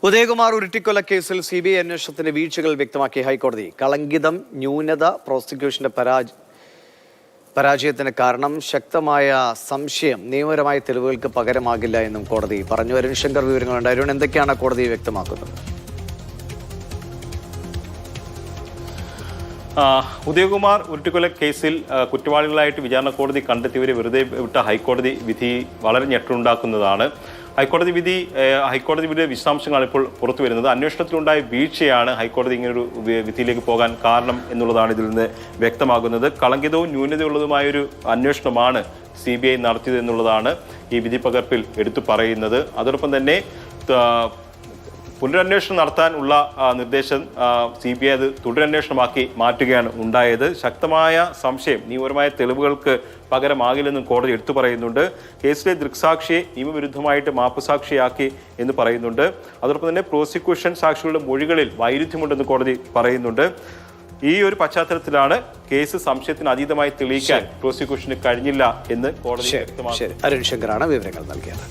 Udayakumar ഉരുട്ടിക്കൊലക്കേസിൽ CBI അന്വേഷണത്തിന്റെ വീഴ്ചകൾ വ്യക്തമാക്കി ഹൈക്കോടതി. കളങ്കിതം, ന്യൂനത, പ്രോസിക്യൂഷന്റെ പരാജയത്തിന് കാരണം ശക്തമായ സംശയം നിയമപരമായ തെളിവുകൾക്ക് പകരമാകില്ല എന്നും കോടതി പറഞ്ഞു. അരുൺ ശങ്കർ വിവരങ്ങളുണ്ട്. അരുൺ, എന്തൊക്കെയാണ് കോടതി വ്യക്തമാക്കുന്നത്? ഉദയകുമാർ ഉരുട്ടിക്കൊല കേസിൽ കുറ്റവാളികളായിട്ട് വിചാരണ കോടതി കണ്ടെത്തിയവരെ വെറുതെ വിട്ട ഹൈക്കോടതി വിധി വളരെ ഞെട്ടുണ്ടാക്കുന്നതാണ്. ഹൈക്കോടതി വിധിയുടെ വിശദാംശങ്ങളാണ് ഇപ്പോൾ പുറത്തു വരുന്നത്. അന്വേഷണത്തിലുണ്ടായ വീഴ്ചയാണ് ഹൈക്കോടതി ഇങ്ങനൊരു വിധിയിലേക്ക് പോകാൻ കാരണം എന്നുള്ളതാണ് ഇതിൽ നിന്ന് വ്യക്തമാകുന്നത്. കളങ്കിതവും ന്യൂനതയുള്ളതുമായൊരു അന്വേഷണമാണ് CBI നടത്തിയത് എന്നുള്ളതാണ് ഈ വിധി പകർപ്പിൽ എടുത്തു പറയുന്നത്. അതോടൊപ്പം തന്നെ പുനരന്വേഷണം നടത്താനുള്ള നിർദ്ദേശം CBI അത് തുടരന്വേഷണമാക്കി മാറ്റുകയാണ് ഉണ്ടായത്. ശക്തമായ സംശയം നിയമപരമായ തെളിവുകൾക്ക് പകരമാകില്ലെന്നും കോടതി എടുത്തു പറയുന്നുണ്ട്. കേസിലെ ദൃക്സാക്ഷിയെ നിയമവിരുദ്ധമായിട്ട് മാപ്പുസാക്ഷിയാക്കി എന്ന് പറയുന്നുണ്ട്. അതോടൊപ്പം തന്നെ പ്രോസിക്യൂഷൻ സാക്ഷികളുടെ മൊഴികളിൽ വൈരുദ്ധ്യമുണ്ടെന്ന് കോടതി പറയുന്നുണ്ട്. ഈ ഒരു പശ്ചാത്തലത്തിലാണ് കേസ് സംശയത്തിന് അതീതമായി തെളിയിക്കാൻ പ്രോസിക്യൂഷന് കഴിഞ്ഞില്ല എന്ന് കോടതി വ്യക്തമാക്കി. അരുൺ ശങ്കറാണ് വിവരങ്ങൾ നൽകിയത്.